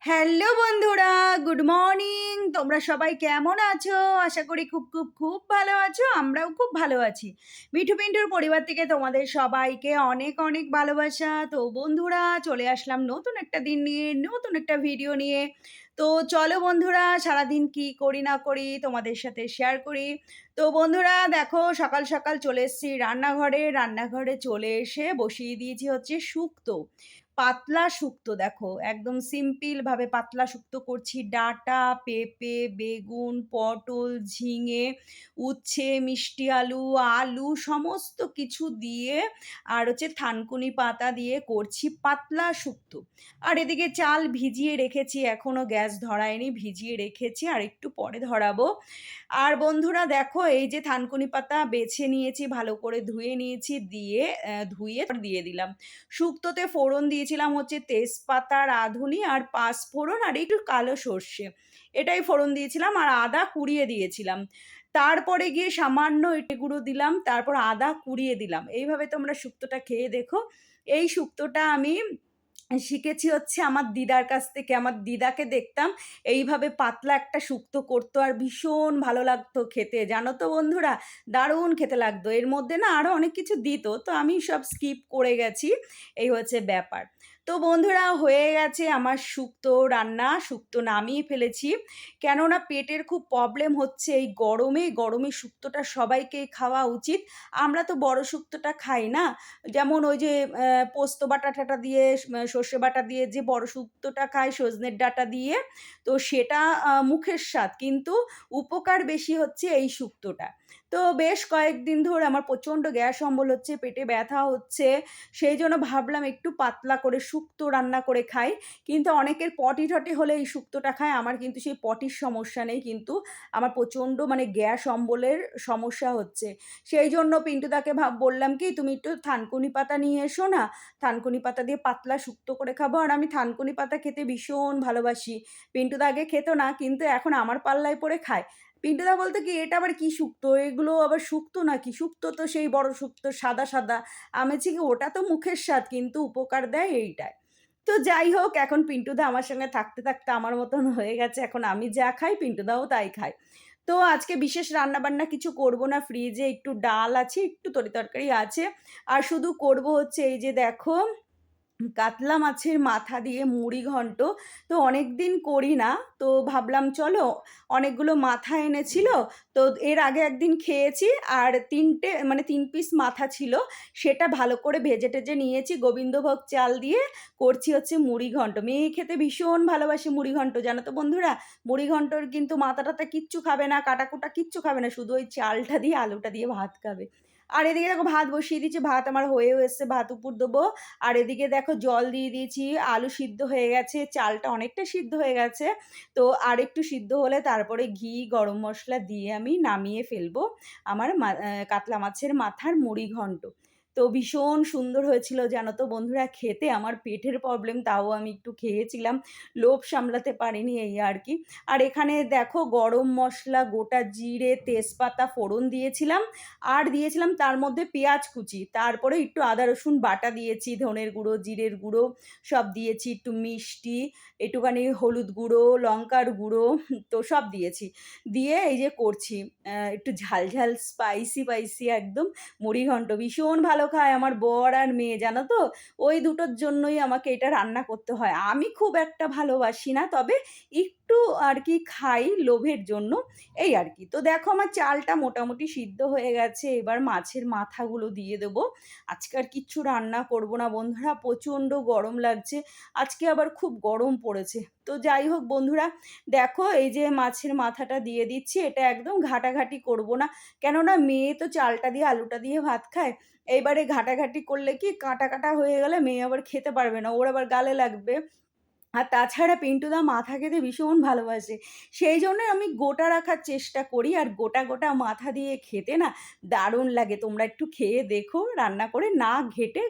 Hello বন্ধুরা, good morning. তোমরা সবাই কেমন আছো? আশা করি খুব খুব খুব ভালো আছো। আমরাও খুব ভালো আছি। মিঠু পিন্টুর পরিবার থেকে তোমাদের সবাইকে অনেক অনেক ভালোবাসা। তো বন্ধুরা, চলে আসলাম নতুন একটা দিন নিয়ে, নতুন একটা ভিডিও নিয়ে। তো চলো বন্ধুরা, সারাদিন কি করি না করি তোমাদের সাথে শেয়ার করি। তো বন্ধুরা দেখো, সকাল সকাল চলে এসেছি রান্নাঘরে চলে এসে বসিয়ে দিয়েছি হচ্ছে শুক্তো, পাতলা শুক্তো। দেখো একদম সিম্পলভাবে পাতলা শুক্তো করছি। ডাঁটা, পেঁপে, বেগুন, পটল, ঝিঙে, উচ্ছে, মিষ্টি আলু, আলু সমস্ত কিছু দিয়ে আর হচ্ছে থানকুনি পাতা দিয়ে করছি পাতলা শুক্তো। আর এদিকে চাল ভিজিয়ে রেখেছি, এখনো গ্যাস ধরায়নি, ভিজিয়ে রেখেছি আর একটু পরে ধরাবো। আর বন্ধুরা দেখো, এই যে থানকুনি পাতা বেছে নিয়েছি, ভালো করে ধুয়ে নিয়েছি, ধুয়ে দিয়ে দিলাম। শুক্তোতে ফোড়ন দিয়েছিলাম হচ্ছে তেজপাতা, রাঁধুনি আর পাঁচফোড়ন আর একটু কালো সর্ষে, এটাই ফোড়ন দিয়েছিলাম। আর আদা কুড়িয়ে দিয়েছিলাম। তারপরে গিয়ে সামান্য এঁটে গুঁড়ো দিলাম, তারপর আদা কুড়িয়ে দিলাম। এইভাবে তোমরা শুক্তোটা খেয়ে দেখো। এই শুক্তোটা আমি শিখেছি হচ্ছে আমার দিদার কাছ থেকে। আমার দিদাকে দেখতাম এইভাবে পাতলা একটা শুক্তো করতো আর ভীষণ ভালো লাগতো খেতে, জানো তো বন্ধুরা, দারুণ খেতে লাগতো। এর মধ্যে না আরও অনেক কিছু দিত, তো আমি সব স্কিপ করে গেছি, এই হচ্ছে ব্যাপার। তো বন্ধুরা, হয়ে গেছে আমার শুক্তো রান্না, শুক্তো নামিয়ে ফেলেছি। কেননা পেটের খুব প্রবলেম হচ্ছে এই গরমে। গরমে শুক্তোটা সবাইকেই খাওয়া উচিত। আমরা তো বড় শুক্তোটা খাই না, যেমন ওই যে পোস্ত বাটা টাটা দিয়ে, সর্ষে বাটা দিয়ে যে বড় শুক্তোটা খায় সজনের ডাঁটা দিয়ে, তো সেটা মুখের স্বাদ, কিন্তু উপকার বেশি হচ্ছে এই শুক্তোটা। তো বেশ কয়েকদিন ধরে আমার প্রচণ্ড গ্যাস অম্বল হচ্ছে, পেটে ব্যথা হচ্ছে, সেই জন্য ভাবলাম একটু পাতলা করে শুক্তো রান্না করে খাই। কিন্তু অনেকের পটি টটি হলে এই শুক্তোটা খায়, আমার কিন্তু সেই পটির সমস্যা নেই, কিন্তু আমার প্রচণ্ড মানে গ্যাস অম্বলের সমস্যা হচ্ছে। সেই জন্য পিন্টুদাকে বললাম কি, তুমি একটু থানকুনি পাতা নিয়ে এসো না, থানকুনি পাতা দিয়ে পাতলা শুক্তো করে খাবো। আর আমি থানকুনি পাতা খেতে ভীষণ ভালোবাসি। পিন্টুদা আগে খেত না, কিন্তু এখন আমার পাল্লায় পড়ে খায়। পিন্টুদা বলতে কি, এটা আবার কি শুক্তো, এগুলো আবার শুক্তো নাকি? শুক্তো তো সেই বড় শুক্তো, সাদা সাদা। আমি বলছি কি, ওটা তো মুখের স্বাদ, কিন্তু উপকার দেয় এইটায়। তো যাই হোক, এখন পিন্টুদা আমার সঙ্গে থাকতে থাকতে আমার মতন হয়ে গেছে, এখন আমি যা খাই পিন্টুদাও তাই খায়। তো আজকে বিশেষ রান্নাবান্না কিছু করব না, ফ্রিজে একটু ডাল আছে, একটু তরিতরকারি আছে। আর শুধু করব হচ্ছে এই যে দেখো, কাতলা মাছের মাথা দিয়ে মুড়ি ঘন্ট। তো অনেকদিন করি না, তো ভাবলাম চলো, অনেকগুলো মাথা এনেছিল, তো এর আগে একদিন খেয়েছি। আর 3 পিস মাথা ছিল, সেটা ভালো করে ভেজে টেজে নিয়েছি, গোবিন্দভোগ চাল দিয়ে করছি হচ্ছে মুড়ি ঘন্ট। মেয়ে খেতে ভীষণ ভালোবাসে মুড়ি ঘন্ট, জানো তো বন্ধুরা। মুড়ি ঘন্টর কিন্তু মাথা টাথা কিচ্ছু খাবে না, কাটাকুটা কিচ্ছু খাবে না, শুধু ওই চালটা দিয়ে আলুটা দিয়ে ভাত খাবে। আর এদিকে দেখো ভাত বসিয়ে দিয়েছি, ভাত আমার হয়েও এসছে, ভাত উপর দেবো। আর এদিকে দেখো জল দিয়ে দিয়েছি, আলু সিদ্ধ হয়ে গেছে, চালটা অনেকটা সিদ্ধ হয়ে গেছে। তো আর একটু সিদ্ধ হলে তারপরে ঘি, গরম মশলা দিয়ে আমি নামিয়ে ফেলবো আমার কাতলা মাছের মাথার মুড়ি ঘন্ট। তো ভীষণ সুন্দর হয়েছিল জানো তো বন্ধুরা খেতে। আমার পেটের প্রবলেম, তাও আমি একটু খেয়েছিলাম, লোভ সামলাতে পারিনি, এই আর কি। আর এখানে দেখো গরম মশলা, গোটা জিরে, তেজপাতা ফোড়ন দিয়েছিলাম। আর দিয়েছিলাম তার মধ্যে পেঁয়াজ কুচি, তারপরে একটু আদা রসুন বাটা দিয়েছি, ধনের গুঁড়ো, জিরের গুঁড়ো সব দিয়েছি, একটু মিষ্টি, একটুখানি হলুদ গুঁড়ো, লঙ্কার গুঁড়ো, তো সব দিয়েছি। দিয়ে এই যে করছি, একটু ঝাল ঝাল স্পাইসি স্পাইসি একদম মুড়ি ঘন্ট। ভীষণ ভালো খায় আমার বর আর মেয়ে, জানো তো। ওই দুটোর জন্যই আমাকে এটা রান্না করতে হয়। আমি খুব একটা ভালোবাসি না, তবে একটু আর কি খাই লোভের জন্য, এই আর কি। তো দেখো আমার চালটা মোটামুটি সিদ্ধ হয়ে গেছে, এবার মাছের মাথাগুলো দিয়ে দেবো। আজকে আর কিচ্ছু রান্না করব না বন্ধুরা, প্রচণ্ড গরম লাগছে, আজকে আবার খুব গরম পড়েছে। তো যাই হোক বন্ধুরা, দেখো এই যে মাছের মাথাটা দিয়ে দিচ্ছি, এটা একদম ঘাটাঘাটি করব না, কেননা মেয়ে তো চালটা দিয়ে আলুটা দিয়ে ভাত খায়। এইবারে ঘাটাঘাটি করলে কি, কাটা কাটা হয়ে গেলে মেয়ে আবার খেতে পারবে না, ওর আবার গালে লাগবে। আর তাছাড়া পিন্টুদা মাথা খেতে ভীষণ ভালোবাসে, সেই জন্য আমি গোটা রাখার চেষ্টা করি। আর গোটা গোটা মাথা দিয়ে খেতে না দারুণ লাগে। তোমরা একটু খেয়ে দেখো রান্না করে, না ঘেটে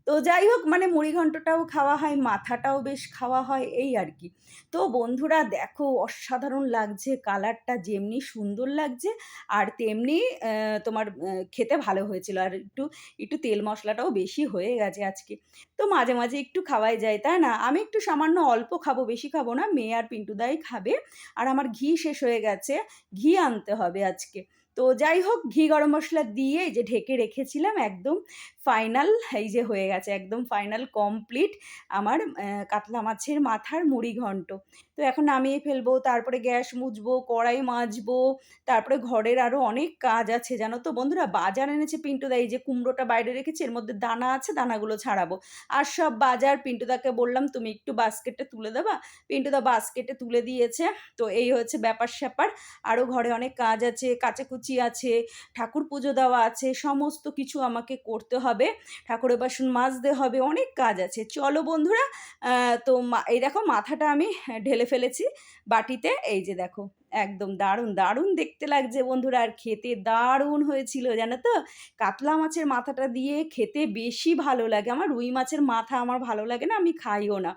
তো যাই হোক মানে মুড়িঘণ্টটাও খাওয়া হয়, মাথাটাও বেশ খাওয়া হয় এই আর কি। তো বন্ধুরা দেখো অসাধারণ লাগছে, কালারটা যেমনি সুন্দর লাগছে আর তেমনি তোমার খেতে ভালো হয়েছিল। আর একটু তেল মশলাটাও বেশি হয়ে গেছে আজকে। তো মাঝে, মাঝে একটু খাওয়াই যায়, তাই না? আমি একটু সামান্য অল্প খাবো, বেশি খাবো না। মেয়ে আর পিন্টুদাই খাবে। আর আমার ঘি শেষ হয়ে গেছে, ঘি আনতে হবে আজকে। তো যাই হোক ঘি গরম মসলা দিয়ে এই যে ঢেকে রেখেছিলাম একদম ফাইনাল এই যে হয়ে গেছে একদম ফাইনাল কমপ্লিট আমার কাতলা মাছের মাথার মুড়িঘণ্ট। তো এখন নামিয়ে ফেলবো, তারপরে গ্যাস মুছবো, কড়াই মাজবো, তারপরে ঘরের আরও অনেক কাজ আছে জানো তো বন্ধুরা। বাজার এনেছে পিন্টুদা, এই যে কুমড়োটা বাইরে রেখেছি, এর মধ্যে দানা আছে, দানাগুলো ছাড়াবো। আর সব বাজার পিন্টুদাকে বললাম তুমি একটু বাস্কেটে তুলে দেবা, পিন্টুদা বাস্কেটে তুলে দিয়েছে। তো এই হচ্ছে ব্যাপার-স্যাপার। আরও ঘরে অনেক কাজ আছে, কাচাকুচি আছে, ঠাকুর পুজো দেওয়া আছে, সমস্ত কিছু আমাকে করতে হবে, ঠাকুরের বাসন মাজতে হবে, অনেক কাজ আছে। চলো বন্ধুরা, তো এই দেখো মাথাটা আমি ঢেলে ফেলেছি বাটিতে, এই যে দেখো একদম দারুণ দারুণ দেখতে লাগছে বন্ধুরা, আর খেতে দারুণ হয়েছিল জানো তো। কাতলা মাছের মাথাটা দিয়ে খেতে বেশি ভালো লাগে, আমার রুই মাছের মাথা আমার ভালো লাগে না, আমি খাইও না।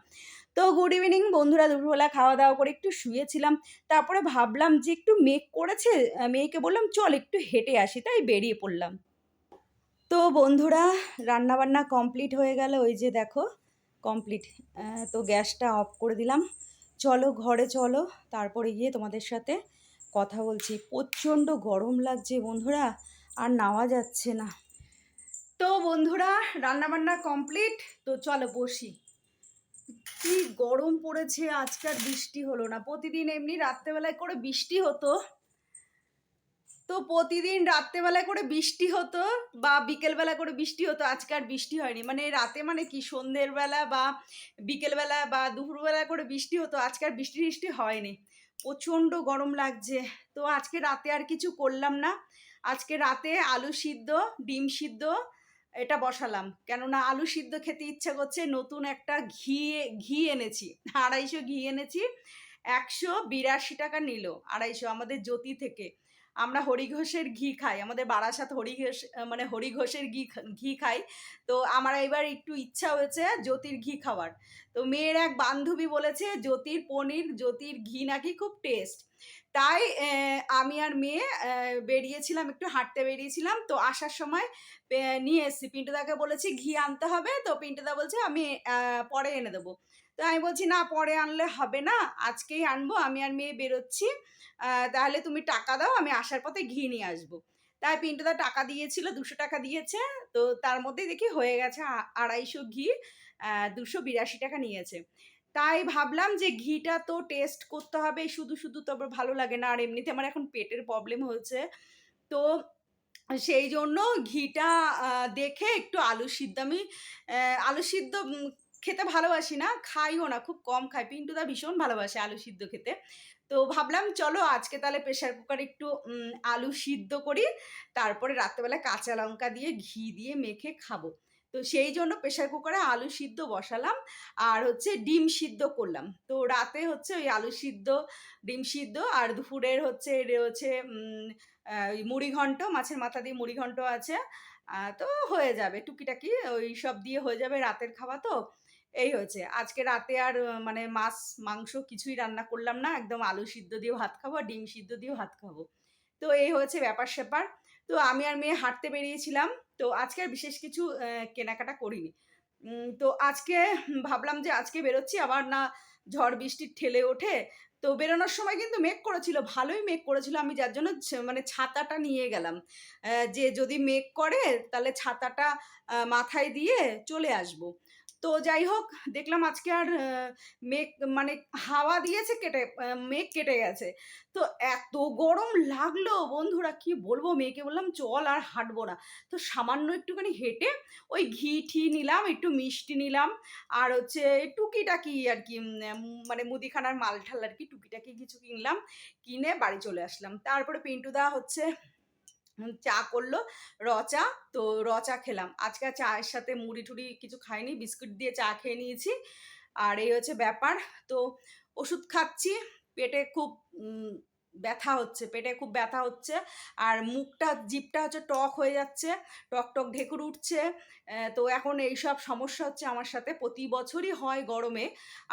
তো গুড ইভিনিং বন্ধুরা, দুপুরবেলা খাওয়া দাওয়া করে একটু শুয়েছিলাম, তারপরে ভাবলাম যে একটু মেঘ করেছে, মেয়েকে বললাম চল একটু হেঁটে আসি, তাই বেরিয়ে পড়লাম। তো বন্ধুরা রান্নাবান্না কমপ্লিট হয়ে গেল, ওই যে দেখো কমপ্লিট। তো গ্যাসটা অফ করে দিলাম, চলো ঘরে চলো, তারপরে গিয়ে তোমাদের সাথে কথা বলছি। প্রচণ্ড গরম লাগছে বন্ধুরা, আর নাওয়া যাচ্ছে না। তো বন্ধুরা রান্নাবান্না কমপ্লিট, তো চলো বসি। কি গরম পড়েছে, আজকাল বৃষ্টি হলো না, প্রতিদিন এমনি রাত্রেবেলায় করে বৃষ্টি হতো। তো প্রতিদিন রাত্রেবেলায় করে বৃষ্টি হতো বা বিকেলবেলা করে বৃষ্টি হতো, আজকে আর বৃষ্টি হয়নি। মানে রাতে মানে কি সন্ধ্যের বেলা বা বিকেলবেলা বা দুপুরবেলা করে বৃষ্টি হতো, আজকে আর বৃষ্টি টিষ্টি হয়নি। প্রচণ্ড গরম লাগছে। তো আজকে রাতে আর কিছু করলাম না, আজকে রাতে আলু সিদ্ধ, ডিম সিদ্ধ এটা বসালাম, কেননা আলু সিদ্ধ খেতে ইচ্ছা করছে। নতুন একটা ঘি এনেছি, 250 ঘি এনেছি, 182 টাকা নিল 250, আমাদের জ্যোতি থেকে। আমরা হরিঘোষের ঘি খাই, আমাদের বারাসাত হরিঘোষ, মানে হরিঘোষের ঘি খাই। তো আমার এবার একটু ইচ্ছা হয়েছে জ্যোতির ঘি খাওয়ার। তো মেয়ের এক বান্ধবী বলেছে জ্যোতির পনির, জ্যোতির ঘি নাকি খুব টেস্ট। তাই আমি আর মেয়ে বেরিয়েছিলাম, একটু হাঁটতে বেরিয়েছিলাম। তো আসার সময় নিয়ে এসছি, পিন্টুদাকে বলেছি ঘি আনতে হবে, তো পিন্টুদা বলছে আমি পরে এনে দেবো। তো আমি বলছি না পরে আনলে হবে না, আজকেই আনবো, আমি আর মেয়ে বেরোচ্ছি, তাহলে তুমি টাকা দাও, আমি আসার পথে ঘি নিয়ে আসবো। তাই পিন্টুদা টাকা দিয়েছিল, 200 টাকা দিয়েছে। তো তার মধ্যেই দেখি হয়ে গেছে 250 ঘি, 282 টাকা নিয়েছে। তাই ভাবলাম যে ঘিটা তো টেস্ট করতে হবে, শুধু শুধু তো আবার ভালো লাগে না, আর এমনিতে আমার এখন পেটের প্রবলেম হয়েছে। তো সেই জন্য ঘিটা দেখে একটু আলু সিদ্ধ, আমি আলু সিদ্ধ খেতে ভালোবাসি না, খাইও না, খুব কম খাই। পিন্টুদা ভীষণ ভালোবাসে আলু সিদ্ধ খেতে। তো ভাবলাম চলো আজকে তাহলে প্রেশার কুকারে একটু আলু সিদ্ধ করি, তারপরে রাত্রেবেলা কাঁচা লঙ্কা দিয়ে ঘি দিয়ে মেখে খাবো। তো সেই জন্য প্রেশার কুকারে আলু সিদ্ধ বসালাম, আর হচ্ছে ডিম সিদ্ধ করলাম। তো রাতে হচ্ছে ওই আলু সিদ্ধ, ডিম সিদ্ধ, আর দুপুরের হচ্ছে রয়েছে ওই মুড়িঘণ্ট, মাছের মাথা দিয়ে মুড়িঘণ্ট আছে। তো হয়ে যাবে টুকিটাকি, ওই সব দিয়ে হয়ে যাবে রাতের খাওয়া। তো এই হয়েছে আজকে রাতে, আর মানে মাছ মাংস কিছুই রান্না করলাম না, একদম আলু সিদ্ধ দিয়ে ভাত খাবো, ডিম সিদ্ধ দিয়ে ভাত খাবো। তো এই হয়েছে ব্যাপার-স্যাপার। তো আমি আর মেয়ে হাঁটতে বেরিয়েছিলাম। তো আজকে আর বিশেষ কিছু কেনাকাটা করিনি। তো আজকে ভাবলাম যে আজকে বেরোচ্ছি, আবার না ঝড় বৃষ্টির ঠেলে ওঠে। তো বেরোনোর সময় কিন্তু মেঘ করেছিল, ভালোই মেঘ করেছিল। আমি যার জন্য মানে ছাতাটা নিয়ে গেলাম। যে যদি মেঘ করে তাহলে ছাতাটা মাথায় দিয়ে চলে আসবো। তো যাই হোক দেখলাম আজকে আর মেঘ মানে হাওয়া দিয়েছে কেটে, মেঘ কেটে গেছে। তো এত গরম লাগলো বন্ধুরা কি বলবো, মেয়েকে বললাম চল আর হাঁটবো না। তো সামান্য একটুখানি হেঁটে ওই ঘি-টি নিলাম, একটু মিষ্টি নিলাম, আর হচ্ছে টুকিটাকি আর কি মানে মুদিখানার মাল-ঠাল আর কি টুকিটাকি কিছু কিনলাম। কিনে বাড়ি চলে আসলাম। তারপরে পিন্টুদা হচ্ছে চা করলো, চা। তো চা খেলাম। আজকে আর চায়ের সাথে মুড়ি-টুড়ি কিছু খাইনি, বিস্কুট দিয়ে চা খেয়ে নিয়েছি। আর এই হচ্ছে ব্যাপার। তো ওষুধ খাচ্ছি, পেটে খুব ব্যথা হচ্ছে, পেটে খুব ব্যথা হচ্ছে। আর মুখটা জিভটা হচ্ছে টক হয়ে যাচ্ছে, টক টক ঢেকুর উঠছে। তো এখন এইসব সমস্যা হচ্ছে আমার সাথে, প্রতি বছরই হয় গরমে।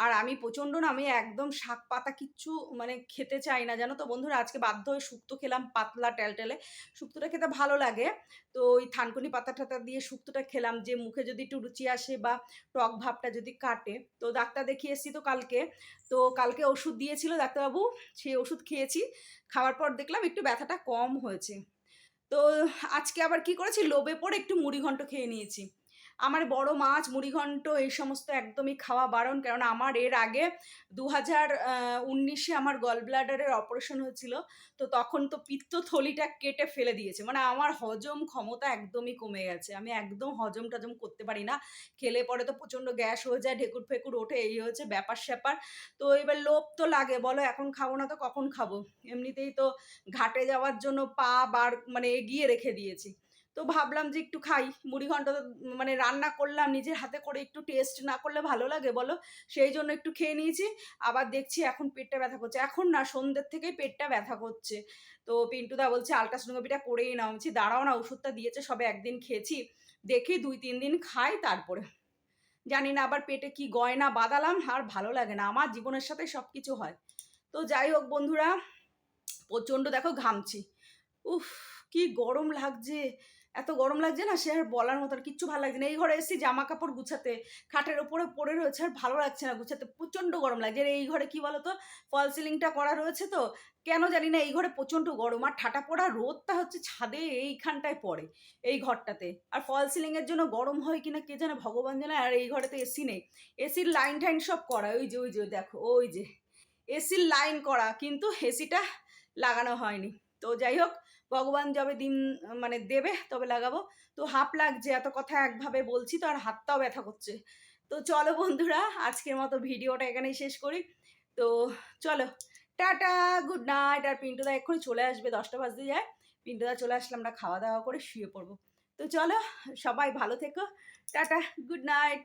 আর আমি প্রচণ্ড না, আমি একদম শাক পাতা কিচ্ছু মানে খেতে চাই না, জানো তো বন্ধুরা। আজকে বাধ্য হয়ে শুক্তো খেলাম, পাতলা টেলটেলে। শুক্তোটা খেতে ভালো লাগে। তো ওই থানকুনি পাতা টাতা দিয়ে শুক্তোটা খেলাম, যে মুখে যদি একটু রুচি আসে বা টক ভাবটা যদি কাটে। তো ডাক্তার দেখিয়ে এসেছি তো কালকে। তো কালকে ওষুধ দিয়েছিল ডাক্তারবাবু, সেই ওষুধ খেয়েছি। খাওয়ার পর দেখলাম একটু ব্যথাটা কম হয়েছে। তো আজকে আবার কি করেছি, লোভে পড়ে একটু মুড়িঘন্ট খেয়ে নিয়েছি। আমার বড় মাছ, মুড়িঘন্ট এই সমস্ত একদমই খাওয়া বারণ। কেননা আমার এর আগে 2019-এ আমার গল ব্লাডারের অপারেশন হয়েছিল। তো তখন তো পিত্তথলিটা কেটে ফেলে দিয়েছে। মানে আমার হজম ক্ষমতা একদমই কমে গেছে। আমি একদম হজম-টজম করতে পারি না। খেলে পরে তো প্রচণ্ড গ্যাস হয়ে যায়, ঢেকুর-ফেকুর ওঠে, এই হচ্ছে ব্যাপার-স্যাপার। তো এবার লোভ তো লাগে, বলো এখন খাবো না তো কখন খাবো? এমনিতেই তো ঘাটে যাওয়ার জন্য পা বার মানে এগিয়ে রেখে দিয়েছি। তো ভাবলাম যে একটু খাই। মুড়িঘন্ট তো মানে রান্না করলাম নিজের হাতে করে, একটু টেস্ট না করলে ভালো লাগে বলো? সেইজন্য একটু খেয়ে নিয়েছি। আবার দেখছি এখন পেটটা ব্যথা করছে। এখন না, সন্ধ্যের থেকেই পেটটা ব্যথা করছে। তো পিন্টুদা বলছে আল্ট্রাসোনোগ্রাফিটা করেই নাও। আমি বলছি দাঁড়াও না, ওষুধটা দিয়েছে সবে ১ দিন খেয়েছি। দেখি ২-৩ দিন খাই তারপরে। জানি না আবার পেটে কি গয়না বাঁধালাম, আর ভালো লাগে না। আমার জীবনের সাথে সবকিছু হয়। তো যাই হোক বন্ধুরা, প্রচণ্ড দেখো ঘামছি। উফ! কি গরম লাগছে! এত গরম লাগছে না, সে আর বলার মতো না, কিচ্ছু ভাল লাগছে না। এই ঘরে এসেছি জামাকাপড় গুছাতে, খাটের ওপরে পড়ে রয়েছে, আর ভালো লাগছে না গুছাতে। প্রচণ্ড গরম লাগছে। আর এই ঘরে কি বলো তো, ফল সিলিংটা করা রয়েছে তো, কেন জানি না এই ঘরে প্রচণ্ড গরম। আর ঠাটা পড়া রোদটা হচ্ছে ছাদে এইখানটায় পড়ে, এই ঘরটাতে। আর ফল সিলিং এর জন্য গরম হয় কিনা কে জানে, ভগবান জানে। আর এই ঘরে তো এসি নেই। এসির লাইন-টাইন সব করা। ওই যে দেখো, ওই যে। এসির লাইন করা, কিন্তু এসিটা লাগানো হয়নি। তো যাই হোক, ভগবান যবে দিন মানে দেবে তবে লাগাবো। তো হাঁপ লাগছে, এত কথা একভাবে বলছি তো, আর হাতটাও ব্যথা করছে। তো চলো বন্ধুরা, আজকের মতো ভিডিওটা এখানেই শেষ করি। তো চলো, টাটা, গুড নাইট। আর পিন্টুদা এক্ষুনি চলে আসবে, 10টা বাজতে যায়। পিন্টুদা চলে আসলে আমরা খাওয়া দাওয়া করে শুয়ে পড়বো। তো চলো, সবাই ভালো থেকো। Tata, good night.